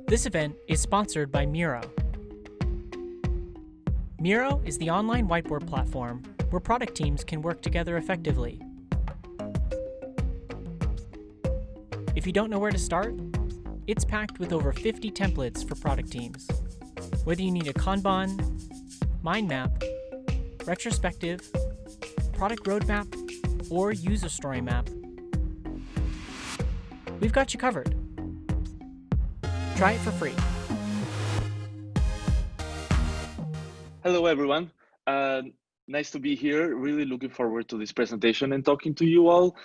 This event is sponsored by Miro. Miro is the online whiteboard platform where product teams can work together effectively. If you don't know where to start, it's packed with over 50 templates for product teams. Whether you need a Kanban, mind map, retrospective, product roadmap, or user story map, we've got you covered. Try it for free. Hello, everyone. Nice to be here. Really looking forward to this presentation and talking to you all.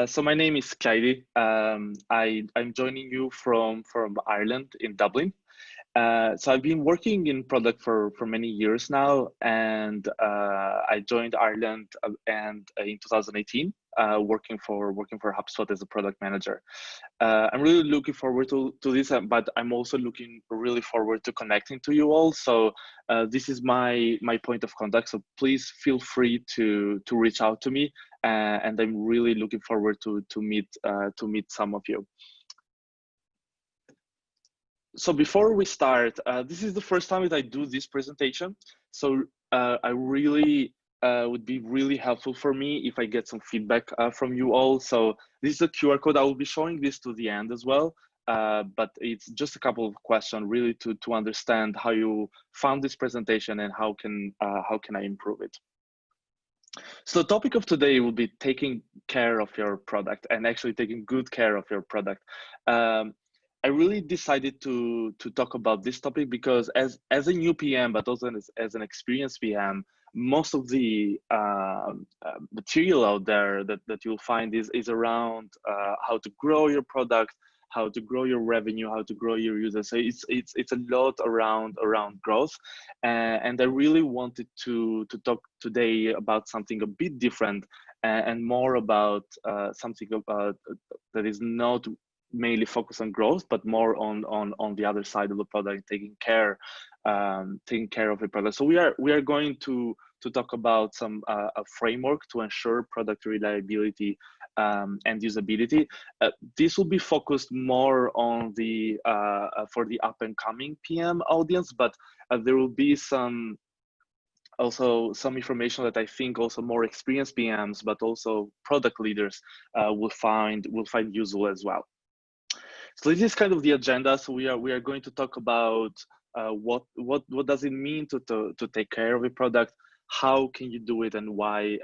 So my name is Klajdi. I'm joining you from Ireland in Dublin. So I've been working in product for many years now, and I joined Ireland in 2018, working for HubSpot as a product manager. I'm really looking forward to this, but I'm also looking really forward to connecting to you all. So this is my point of contact. So please feel free to reach out to me, and I'm really looking forward to meet some of you. So before we start, this is the first time that I do this presentation. So I really would be really helpful for me if I get some feedback from you all. So this is a QR code. I will be showing this to the end as well. But it's just a couple of questions really to understand how you found this presentation and how can I improve it. So the topic of today will be taking care of your product and actually taking good care of your product. I really decided to talk about this topic because as a new PM, but also as an experienced PM, most of the material out there that you'll find is around how to grow your product, how to grow your revenue, how to grow your users. So it's a lot around growth, and I really wanted to talk today about something a bit different and more about something about that is not mainly focused on growth, but more on the other side of the product, taking care of the product. So we are going to talk about some a framework to ensure product reliability and usability. This will be focused more on the for the up and coming PM audience, but there will be also some information that I think also more experienced PMs, but also product leaders will find useful as well. So this is kind of the agenda. So we are going to talk about what does it mean to take care of a product, how can you do it, and why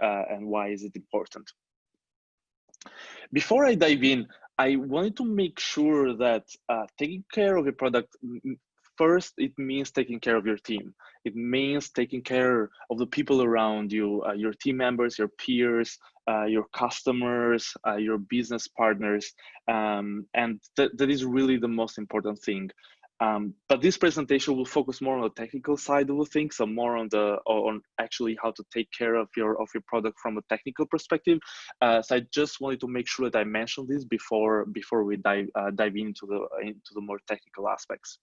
is it important. Before I dive in, I wanted to make sure that taking care of a product, first, it means taking care of your team. It means taking care of the people around you, your team members, your peers, your customers, your business partners, and that is really the most important thing. But this presentation will focus more on the technical side of the thing, so more on actually how to take care of your product from a technical perspective. So I just wanted to make sure that I mentioned this before we dive into the more technical aspects.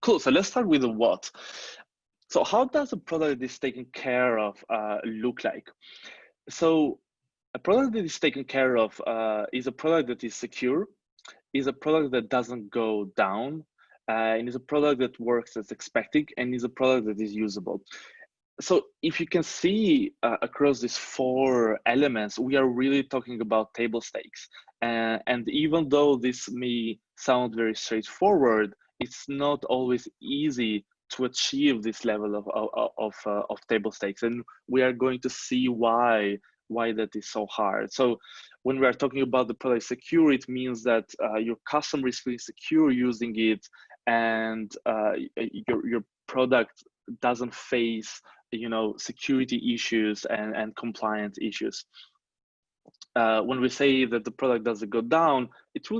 Cool. So let's start with the what. So how does a product that is taken care of look like? So a product that is taken care of is a product that is secure, is a product that doesn't go down, and is a product that works as expected, and is a product that is usable. So if you can see across these four elements, we are really talking about table stakes. And even though this may sound very straightforward, it's not always easy to achieve this level of table stakes. And we are going to see why that is so hard. So when we are talking about the product secure, it means that your customer is feeling secure using it, and your product doesn't face security issues and compliance issues. When we say that the product doesn't go down, it's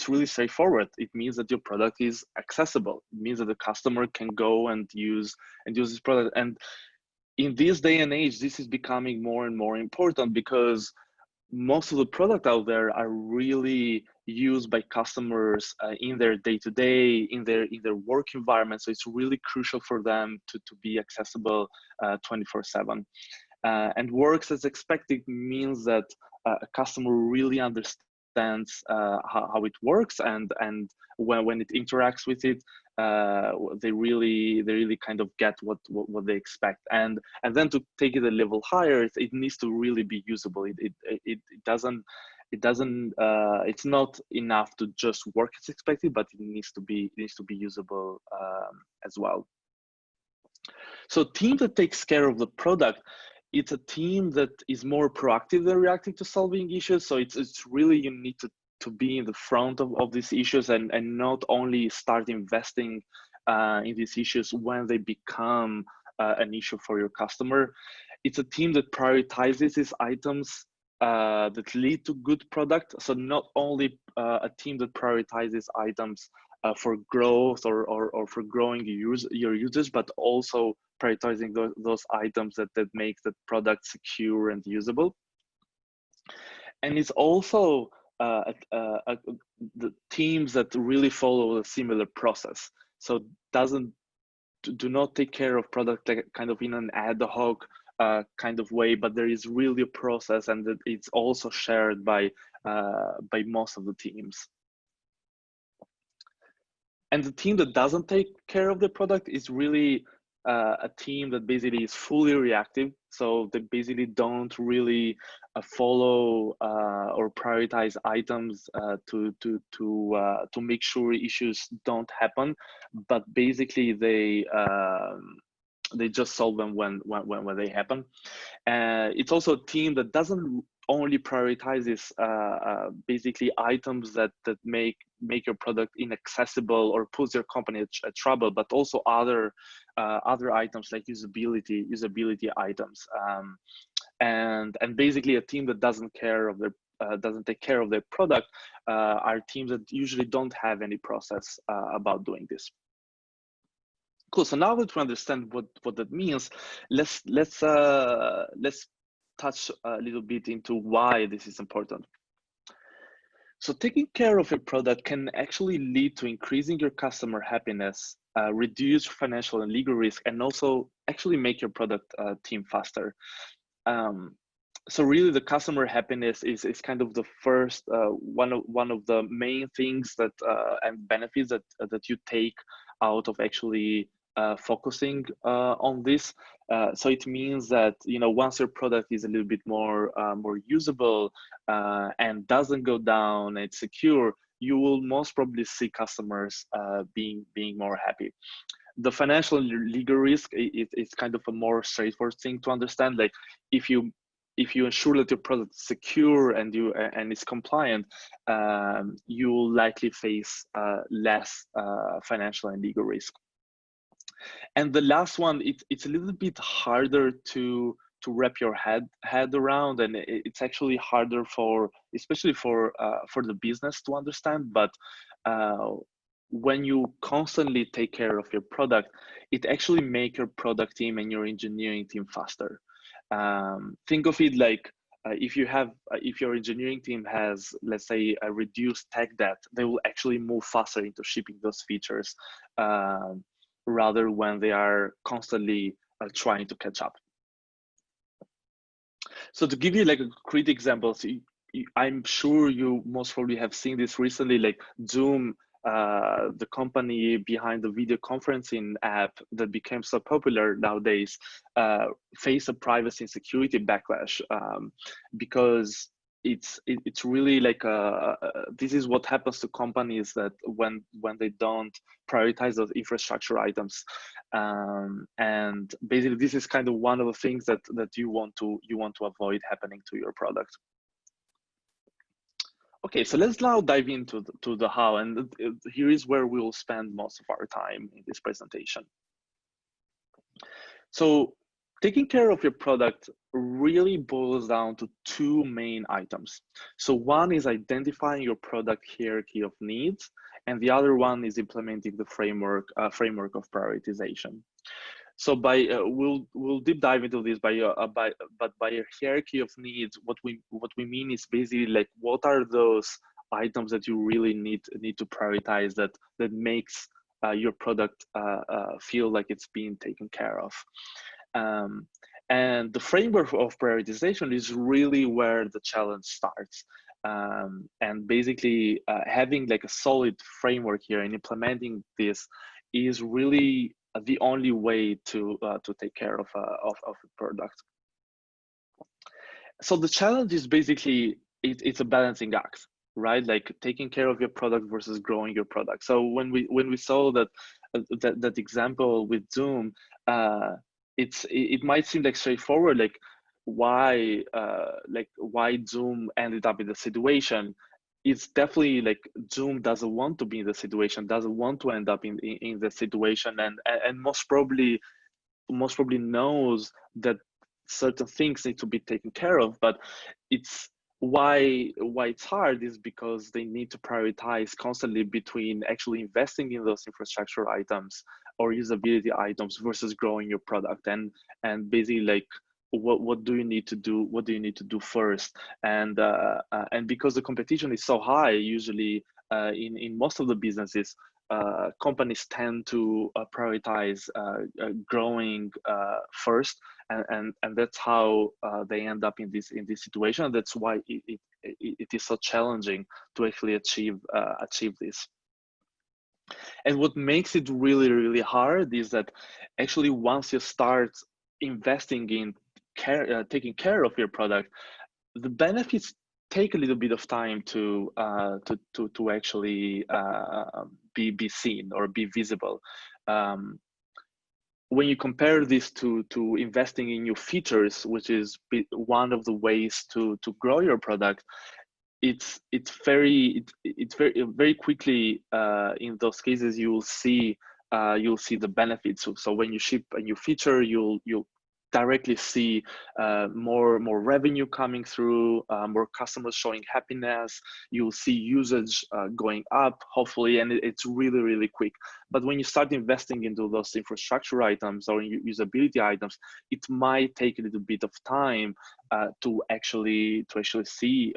really straightforward. It means that your product is accessible. It means that the customer can go and use this product. And in this day and age, this is becoming more and more important because most of the products out there are really used by customers in their day-to-day, in their work environment. So it's really crucial for them to be accessible 24/7. And works as expected means that a customer really understands understands how it works, and when it interacts with it, they really kind of get what they expect, and then to take it a level higher, it needs to really be usable. It doesn't it's not enough to just work as expected, but it needs to be usable as well. So team that takes care of the product, it's a team that is more proactive than reactive to solving issues. So it's really, you need to be in the front of these issues, and not only start investing in these issues when they become an issue for your customer. It's a team that prioritizes these items that lead to good product. So not only a team that prioritizes items for growth or for growing your users, but also prioritizing those items that make the product secure and usable. And it's also the teams that really follow a similar process. So do not take care of product like kind of in an ad hoc kind of way, but there is really a process, and that it's also shared by most of the teams. And the team that doesn't take care of the product is really a team that basically is fully reactive. So they basically don't really follow or prioritize items to make sure issues don't happen, but basically they just solve them when they happen. It's also a team that doesn't only prioritizes basically items that make your product inaccessible or puts your company at trouble, but also other items like usability items. And basically a team that doesn't take care of their product are teams that usually don't have any process about doing this. Cool. So now that we understand what that means, let's touch a little bit into why this is important. So taking care of your product can actually lead to increasing your customer happiness, reduce financial and legal risk, and also actually make your product team faster. So really, the customer happiness is kind of the first one of the main things that and benefits that you take out of actually focusing on this. So it means that, you know, once your product is a little bit more usable and doesn't go down, it's secure, you will most probably see customers being more happy. The financial and legal risk, it's kind of a more straightforward thing to understand. Like if you ensure that your product is secure and it's compliant, you will likely face less financial and legal risk. And the last one, it's a little bit harder to wrap your head around, and it's actually harder especially for the business to understand. But when you constantly take care of your product, it actually makes your product team and your engineering team faster. Think of it like if your engineering team has, let's say, a reduced tech debt, they will actually move faster into shipping those features rather when they are constantly trying to catch up. So to give you like a concrete example, so I'm sure you most probably have seen this recently, like Zoom, the company behind the video conferencing app that became so popular nowadays, face a privacy and security backlash because it's really like this is what happens to companies that when they don't prioritize those infrastructure items, and basically this is kind of one of the things that you want to avoid happening to your product. Okay, so let's now dive into the how, and here is where we will spend most of our time in this presentation. So taking care of your product really boils down to two main items. So one is identifying your product hierarchy of needs, and the other one is implementing the framework of prioritization. So we'll deep dive into this by a hierarchy of needs. What we mean is basically like, what are those items that you really need to prioritize that makes your product feel like it's being taken care of. And the framework of prioritization is really where the challenge starts. And basically having like a solid framework here and implementing this is really the only way to take care of a product. So the challenge is basically it's a balancing act, right? Like taking care of your product versus growing your product. So when we saw that that example with Zoom, it might seem like straightforward, why why Zoom ended up in the situation. It's definitely like Zoom doesn't want to be in the situation, doesn't want to end up in the situation, and most probably knows that certain things need to be taken care of, but it's why it's hard is because they need to prioritize constantly between actually investing in those infrastructure items or usability items versus growing your product, and basically like what do you need to do, what do you need to do first, and because the competition is so high usually in most of the businesses, companies tend to prioritize growing first, and that's how they end up in this situation. That's why it is so challenging to actually achieve this. And what makes it really hard is that actually once you start investing in taking care of your product, the benefits take a little bit of time to actually be seen or be visible. When you compare this to investing in new features, which is one of the ways to grow your product, it's very quickly in those cases you'll see the benefits. So when you ship a new feature, you'll directly see more revenue coming through, more customers showing happiness. You'll see usage going up, hopefully, and it's really quick. But when you start investing into those infrastructure items or usability items, it might take a little bit of time to actually see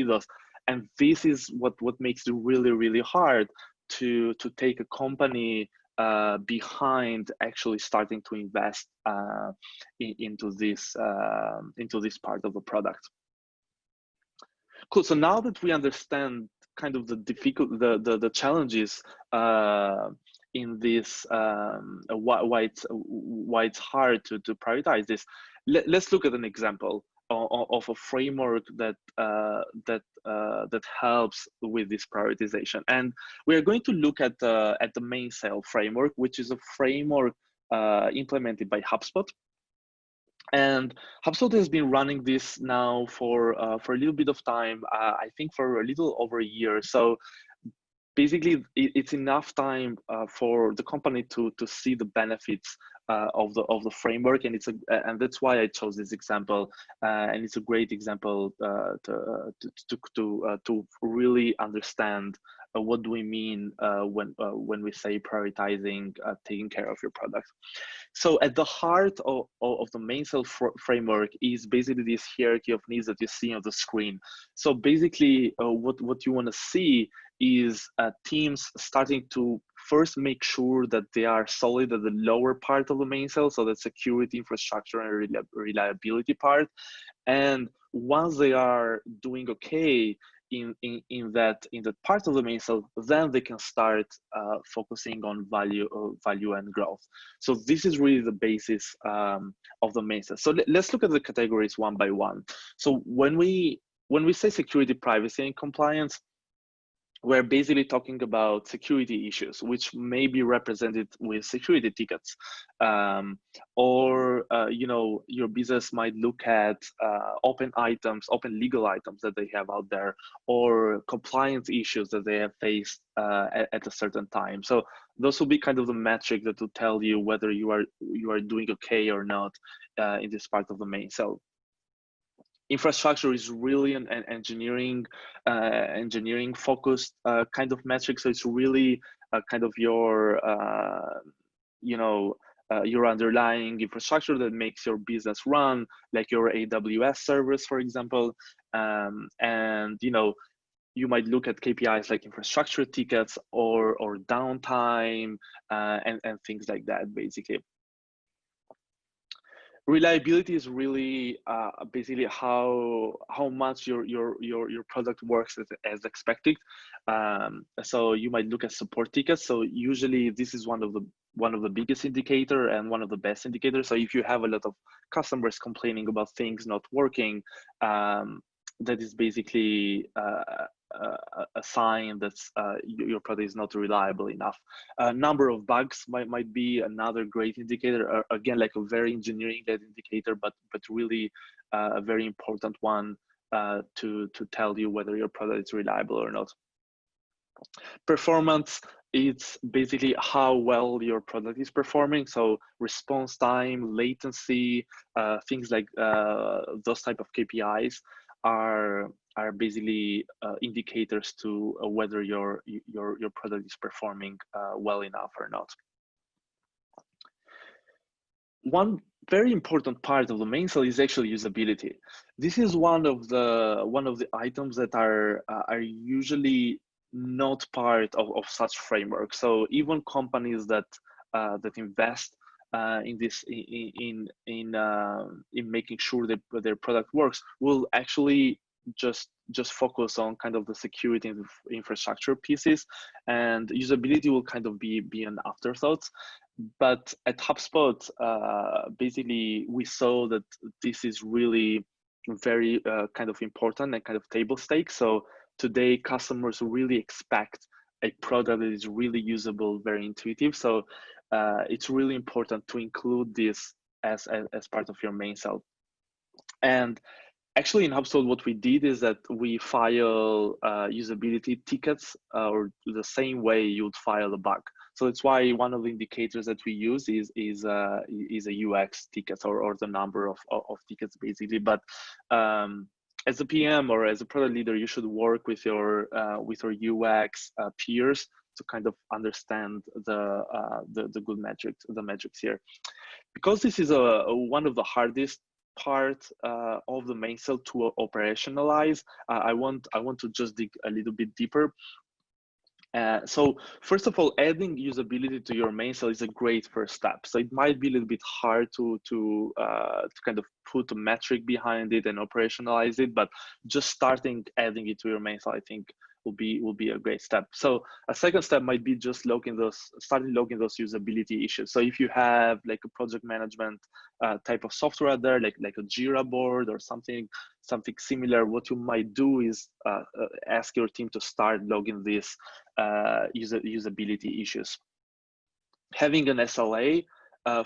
those. And this is what makes it really hard to take a company behind actually starting to invest into this part of the product. Cool. So now that we understand kind of the challenges in this, why it's hard to prioritize this, let's look at an example of a framework that helps with this prioritization. And we are going to look at the Mainsail Framework, which is a framework implemented by HubSpot. And HubSpot has been running this now for a little bit of time, I think for a little over a year. So basically, it's enough time for the company to see the benefits of the framework, and and that's why I chose this example. And it's a great example to really understand what do we mean when we say prioritizing taking care of your product. So at the heart of the Mainsail framework is basically this hierarchy of needs that you see on the screen. So basically, what you want to see is teams starting to first make sure that they are solid at the lower part of the Mainsail, so the security, infrastructure, and reliability part. And once they are doing okay in that part of the Mainsail, then they can start focusing on value and growth. So this is really the basis of the Mainsail. So let's look at the categories one by one. So when we say security, privacy, and compliance, we're basically talking about security issues, which may be represented with security tickets, or your business might look at open legal items that they have out there, or compliance issues that they have faced at a certain time. So those will be kind of the metric that will tell you whether you are doing okay or not in this part of the Mainsail. Infrastructure is really an engineering focused kind of metric. So it's really kind of your your underlying infrastructure that makes your business run, like your AWS servers, for example. And you might look at KPIs like infrastructure tickets or downtime and things like that, basically. Reliability is really basically how much your product works as expected. So you might look at support tickets. So usually this is one of the biggest indicator and one of the best indicators. So if you have a lot of customers complaining about things not working, that is basically a sign that your product is not reliable enough. Number of bugs might be another great indicator. Again, like a very engineering-led indicator, but really a very important one to tell you whether your product is reliable or not. Performance, it's basically how well your product is performing. So response time, latency, things like those type of KPIs are basically indicators to whether your product is performing well enough or not. One very important part of the Mainsail is actually usability. This is one of the items that are usually not part of such frameworks. So even companies that invest in this in making sure that their product works will actually just focus on kind of the security and infrastructure pieces, and usability will kind of be an afterthought. But at HubSpot, basically we saw that this is really very kind of important and kind of table stakes. So today customers really expect a product that is really usable, very intuitive. So it's really important to include this as part of your Mainsail. And actually in HubSpot, what we did is that we file usability tickets or the same way you'd file a bug. So it's why one of the indicators that we use is a UX tickets or the number of tickets basically. But as a PM or as a product leader, you should work with your UX peers to kind of understand the good metrics, the metrics here. Because this is one of the hardest part of the Mainsail to operationalize, I want to just dig a little bit deeper. So first of all, adding usability to your Mainsail is a great first step. So it might be a little bit hard to kind of put a metric behind it and operationalize it, but just starting adding it to your Mainsail, I think will be a great step. So a second step might be just starting logging those usability issues. So if you have like a project management type of software out there, like a Jira board or something similar, what you might do is ask your team to start logging these usability issues. Having an SLA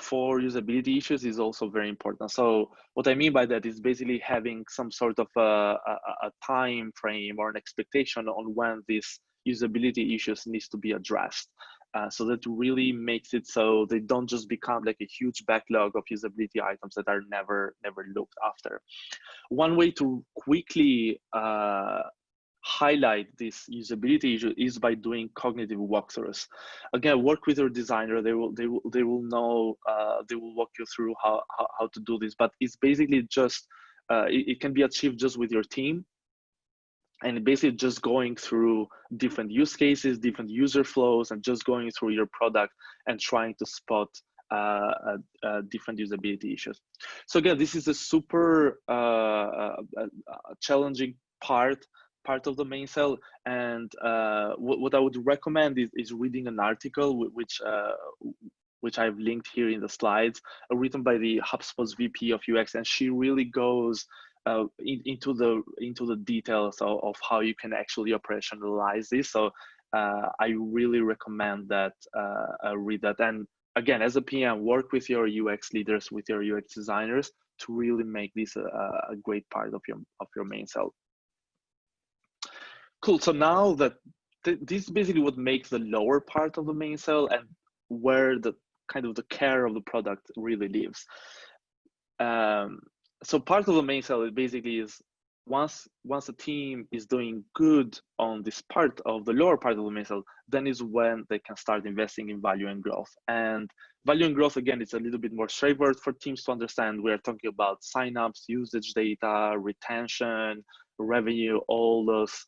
for usability issues is also very important. So what I mean by that is basically having some sort of a time frame or an expectation on when these usability issues needs to be addressed. So that really makes it so they don't just become like a huge backlog of usability items that are never looked after. One way to quickly highlight this usability issue is by doing cognitive walkthroughs. Again, work with your designer. They will know. They will walk you through how to do this. But it's basically just it can be achieved just with your team, and basically just going through different use cases, different user flows, and just going through your product and trying to spot different usability issues. So again, this is a super challenging part of the Mainsail, and what I would recommend is reading an article which I've linked here in the slides, written by the HubSpot's VP of UX, and she really goes into the details of how you can actually operationalize this. So I really recommend that read that. And again, as a PM, work with your UX leaders, with your UX designers to really make this a great part of your Mainsail. Cool. So now that this is basically what makes the lower part of the Mainsail and where the kind of the care of the product really lives. So part of the Mainsail basically is once a team is doing good on this part of the lower part of the Mainsail, then is when they can start investing in value and growth. And value and growth, again, it's a little bit more straightforward for teams to understand. We're talking about signups, usage data, retention, revenue, all those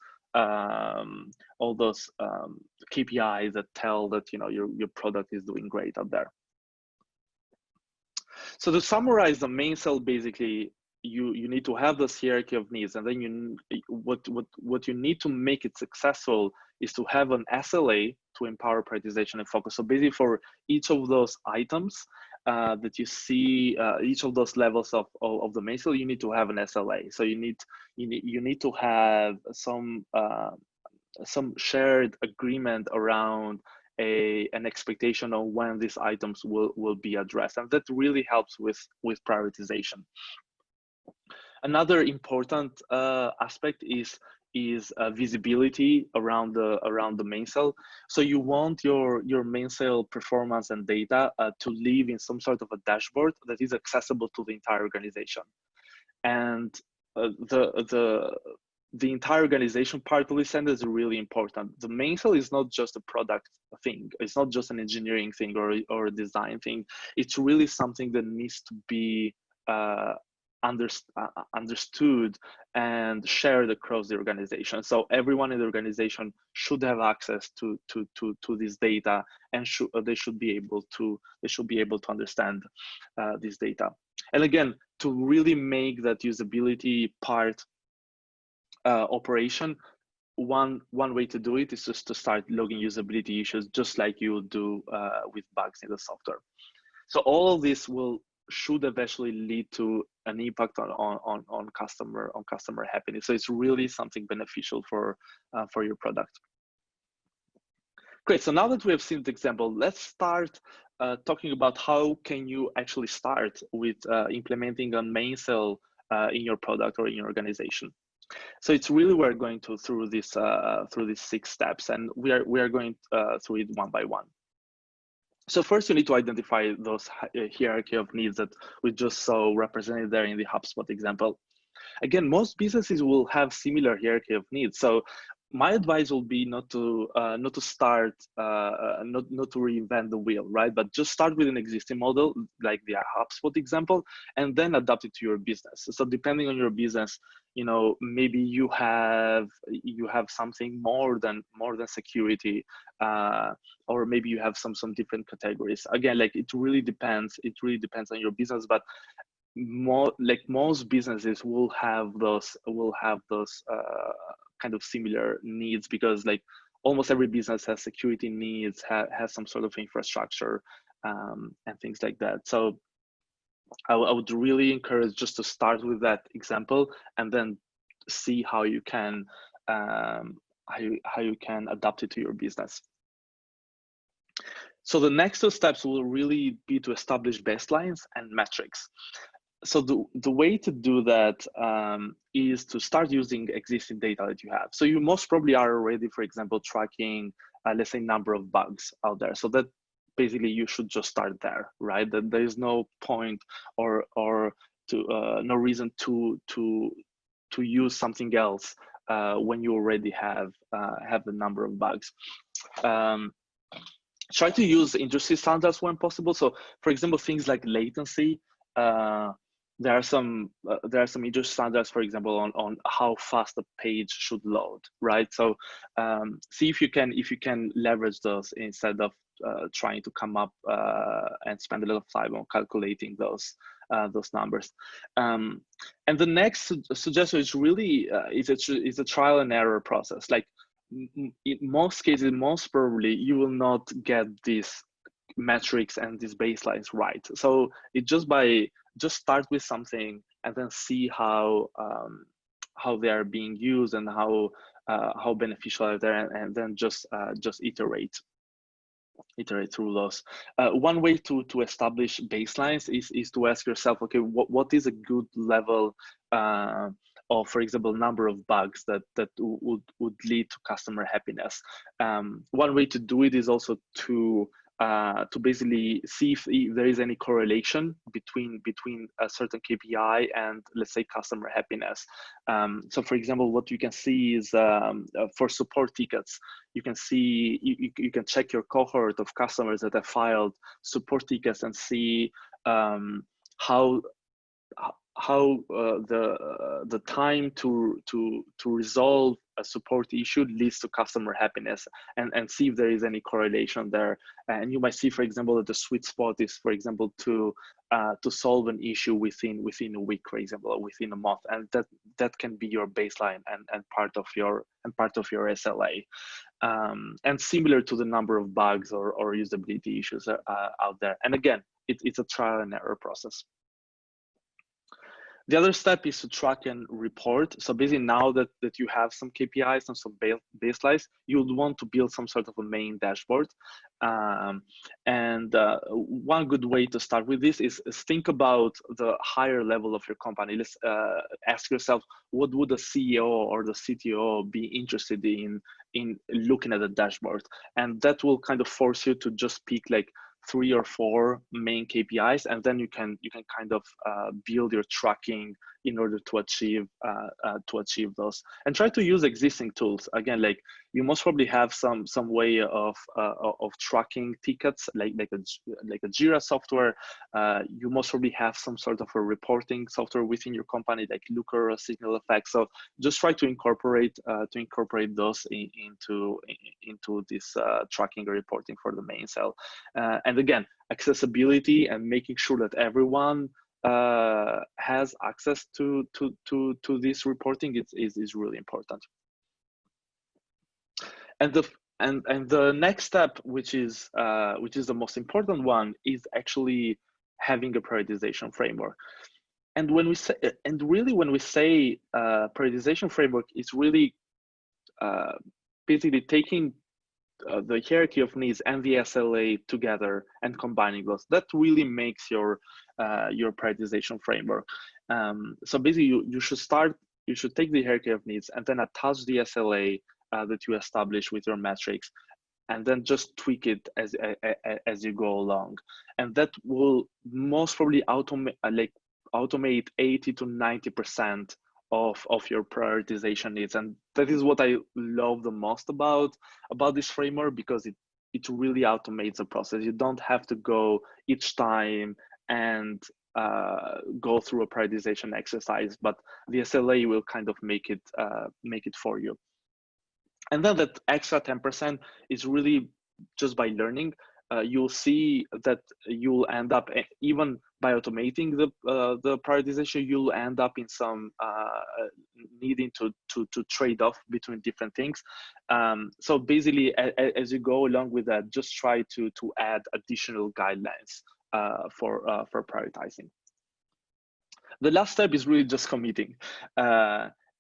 KPIs that tell that your product is doing great out there. So to summarize the Mainsail, basically, you need to have this hierarchy of needs, and then what you need to make it successful is to have an SLA to empower prioritization and focus. So basically, for each of those items that you see, each of those levels of the Mainsail, you need to have an SLA. So you need to have some shared agreement around an expectation of when these items will be addressed, and that really helps with prioritization. Another important aspect is visibility around the Mainsail. So you want your Mainsail performance and data to live in some sort of a dashboard that is accessible to the entire organization, and the entire organization part of this end is really important. The Mainsail is not just a product thing. It's not just an engineering thing or a design thing. It's really something that needs to be understood and shared across the organization. So everyone in the organization should have access to this data, and they should be able to understand this data. And again, to really make that usability part operation, one way to do it is just to start logging usability issues, just like you would do with bugs in the software. So all of this should eventually lead to an impact on customer happiness. So it's really something beneficial for your product. Great. So now that we have seen the example, let's start talking about how can you actually start with implementing a Mainsail in your product or in your organization. So it's really, we're going through these 6 steps, and we are going through it one by one. So first, you need to identify those hierarchy of needs that we just saw represented there in the HubSpot example. Again, most businesses will have similar hierarchy of needs. So my advice will be not to start, not to reinvent the wheel, right? But just start with an existing model, like the HubSpot example, and then adapt it to your business. So depending on your business, maybe you have something more than security, or maybe you have some different categories. Again, like it really depends. It really depends on your business, but most businesses will have those kind of similar needs, because like almost every business has security needs, has some sort of infrastructure, and things like that. So I would really encourage just to start with that example and then see how you can adapt it to your business. So the next 2 steps will really be to establish baselines and metrics. So the way to do that is to start using existing data that you have. So you most probably are already, for example, tracking, let's say, number of bugs out there. So that basically you should just start there, right? That there is no point or no reason to use something else when you already have the number of bugs. Try to use industry standards when possible. So, for example, things like latency. There are some industry standards, for example, on how fast a page should load, right? So see if you can leverage those instead of trying to come up and spend a lot of time on calculating those numbers. And the next suggestion is really is a trial and error process. Like in most cases, most probably you will not get these metrics and these baselines right. So it just start with something and then see how they are being used and how beneficial are they, and then just iterate through those. One way to establish baselines is to ask yourself, okay, what is a good level of, for example, number of bugs that would lead to customer happiness. One way to do it is also to basically see if there is any correlation between a certain KPI and, let's say, customer happiness. So for example, what you can see is for support tickets, you can see, you can check your cohort of customers that have filed support tickets and see how the time to resolve a support issue leads to customer happiness, and see if there is any correlation there. And you might see, for example, that the sweet spot is, for example, to solve an issue within a week, for example, or within a month, and that can be your baseline and part of your SLA. And similar to the number of bugs or usability issues out there. And again, it's a trial and error process. The other step is to track and report. So basically, now that you have some KPIs and some baselines, you would want to build some sort of a main dashboard. One good way to start with this is think about the higher level of your company. Let's ask yourself, what would the CEO or the CTO be interested in looking at the dashboard? And that will kind of force you to just pick like 3 or 4 main KPIs, and then you can kind of build your tracking in order to achieve those, and try to use existing tools. Again, like you most probably have some way of tracking tickets, like a Jira software. You most probably have some sort of a reporting software within your company, like Looker or Signal Effect. So just try to incorporate those into this tracking or reporting for the Mainsail. And again, accessibility and making sure that everyone has access to this reporting is really important. And the next step, which is the most important one, is actually having a prioritization framework. And when we say prioritization framework, is really basically taking the hierarchy of needs and the SLA together and combining those. That really makes your prioritization framework. So basically, you should take the hierarchy of needs and then attach the SLA that you establish with your metrics, and then just tweak it as you go along. And that will most probably automate 80 to 90% of your prioritization needs. And that is what I love the most about this framework, because it really automates the process. You don't have to go each time and go through a prioritization exercise, but the SLA will kind of make it for you. And then that extra 10% is really just by learning. You'll see that you'll end up, even by automating the prioritization, you'll end up in some needing to trade off between different things. So basically, as you go along with that, just try to add additional guidelines for prioritizing. The last step is really just committing.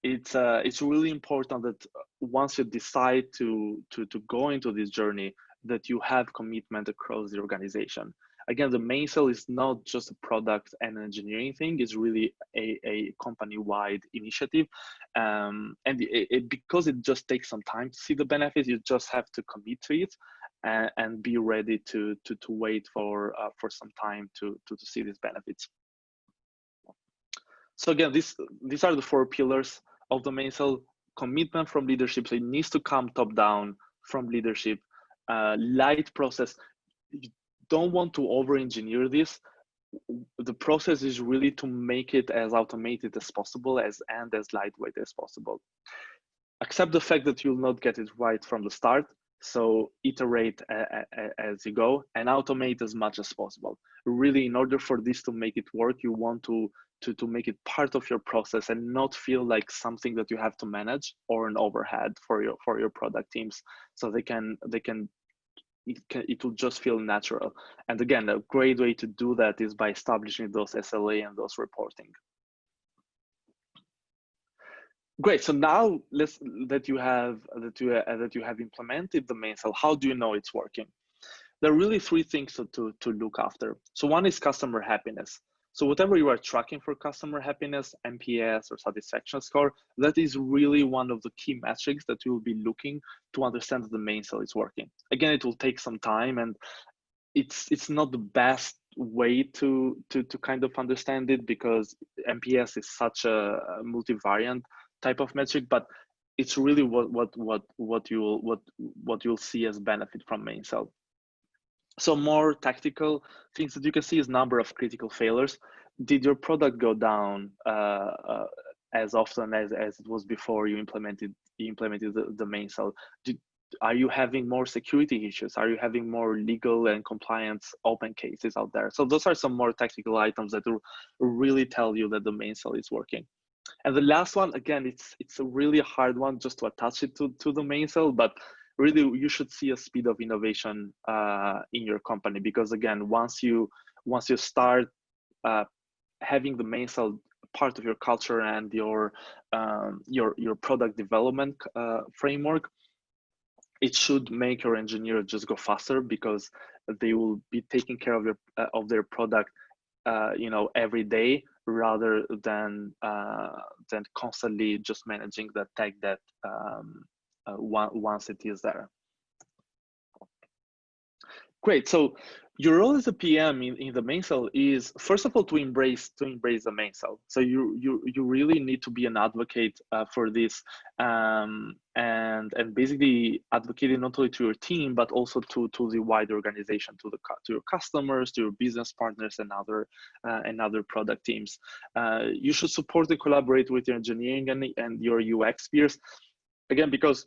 It's really important that once you decide to go into this journey, that you have commitment across the organization. Again, the Mainsail is not just a product and engineering thing; it's really a company-wide initiative. And because it just takes some time to see the benefits, you just have to commit to it and be ready to wait for some time to see these benefits. So again, these are the 4 pillars of the Mainsail. Commitment from leadership, so it needs to come top down from leadership. Light process. You don't want to over-engineer this. The process is really to make it as automated as possible and as lightweight as possible. Accept the fact that you'll not get it right from the start, so iterate as you go and automate as much as possible. Really, in order for this to make it work, you want to make it part of your process and not feel like something that you have to manage or an overhead for your product teams. So it will just feel natural. And again, a great way to do that is by establishing those SLA and those reporting. Great. So now that you have implemented the Mainsail, how do you know it's working? There are really 3 things to look after. So one is customer happiness. So whatever you are tracking for customer happiness, NPS or satisfaction score, that is really one of the key metrics that you will be looking to understand that the Mainsail is working. Again, it will take some time, and it's not the best way to kind of understand it, because NPS is such a multivariant type of metric, but it's really what you'll see as benefit from Mainsail. So more tactical things that you can see is number of critical failures. did your product go down as often as it was before you implemented the Mainsail? Are you having more security issues? Are you having more legal and compliance open cases out there? So those are some more technical items that will really tell you that the Mainsail is working. And the last one, again, it's a really hard one just to attach it to the Mainsail, but really you should see a speed of innovation in your company, because again, once you start having the Mainsail part of your culture and your product development framework, it should make your engineer just go faster, because they will be taking care of their product every day, rather than constantly just managing the tech that once it is there. Great. So your role as a PM in the Mainsail is, first of all, to embrace the Mainsail. So you really need to be an advocate for this, and basically advocating not only to your team but also to the wider organization, to your customers, to your business partners, and other product teams. You should support and collaborate with your engineering and your UX peers, again, because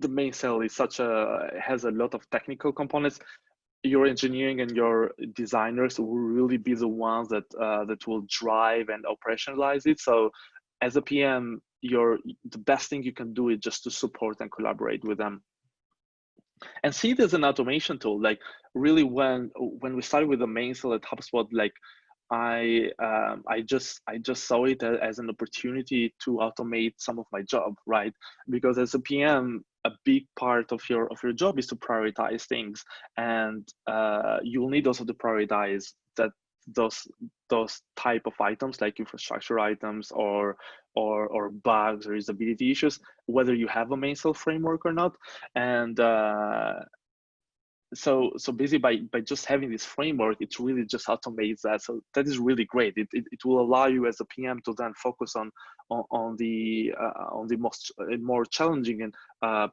the Mainsail is has a lot of technical components. Your engineering and your designers will really be the ones that will drive and operationalize it. So as a PM, the best thing you can do is just to support and collaborate with them, and see it as an automation tool. Like, really, when we started with the Mainsail at HubSpot, like I just saw it as an opportunity to automate some of my job, right? Because as a PM, a big part of your job is to prioritize things, and you will need also to prioritize those type of items, like infrastructure items or bugs or usability issues, whether you have a Mainsail framework or not. And so basically by just having this framework, it really just automates that. So that is really great. It will allow you as a PM to then focus on the more challenging and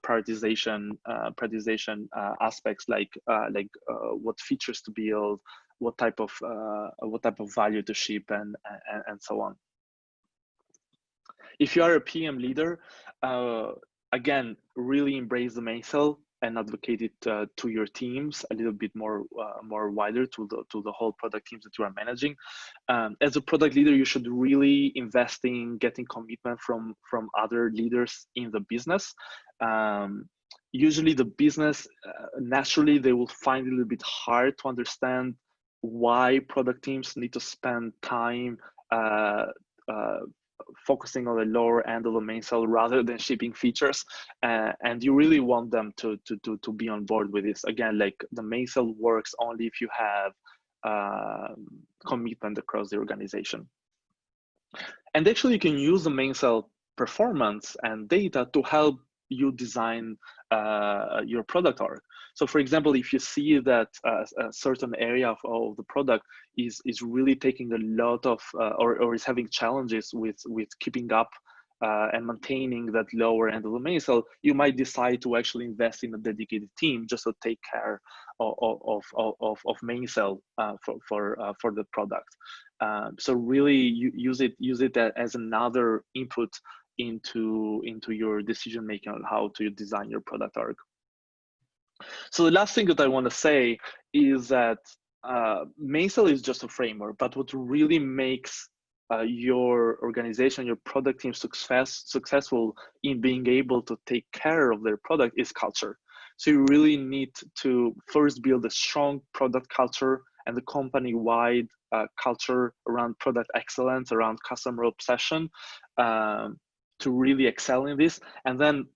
prioritization aspects, like what features to build, what type of value to ship, and so on. If you are a PM leader, again, really embrace the Mainsail and advocate it to your teams a little bit more wider, to the whole product teams that you are managing. As a product leader, you should really invest in getting commitment from other leaders in the business. Usually the business, naturally, they will find it a little bit hard to understand why product teams need to spend time focusing on the lower end of the Mainsail rather than shipping features, and you really want them to be on board with this. Again, like, the Mainsail works only if you have commitment across the organization. And actually, you can use the Mainsail performance and data to help you design your product org. So for example, if you see that a certain area of the product is really taking a lot of or is having challenges with keeping up and maintaining that lower end of the Mainsail, you might decide to actually invest in a dedicated team just to take care of Mainsail for the product. So really use it as another input into your decision making on how to design your product org. So the last thing that I want to say is that Mainsail is just a framework, but what really makes your organization, your product team successful in being able to take care of their product is culture. So you really need to first build a strong product culture and the company-wide culture around product excellence, around customer obsession, to really excel in this. And then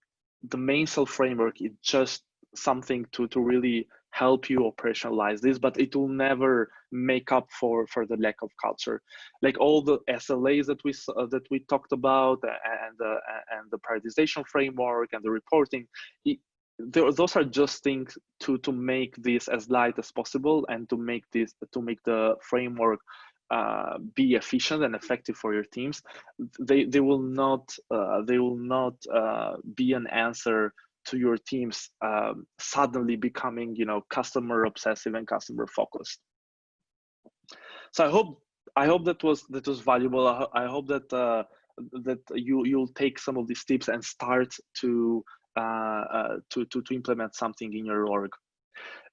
the Mainsail framework is just something to really help you operationalize this, but it will never make up for the lack of culture. Like all the SLAs that we talked about, and the prioritization framework and the reporting, those are just things to make this as light as possible, and to make the framework be efficient and effective for your teams. They will not be an answer to your teams suddenly becoming, customer obsessive and customer focused. So I hope I hope that was valuable. I hope that that you'll take some of these tips and start to implement something in your org.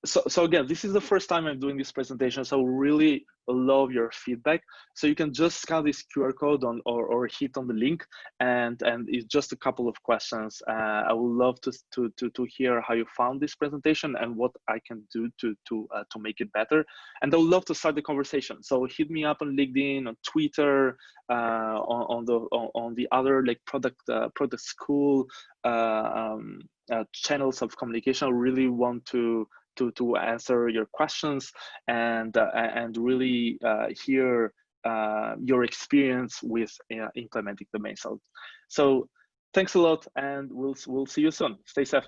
So again, this is the first time I'm doing this presentation, so really love your feedback. So you can just scan this QR code on or hit on the link, and it's just a couple of questions. I would love to hear how you found this presentation and what I can do to make it better. And I would love to start the conversation. So hit me up on LinkedIn, on Twitter, on the other like product school channels of communication. I really want to answer your questions and really hear your experience with implementing the Mainsail. So thanks a lot, and we'll see you soon. Stay safe.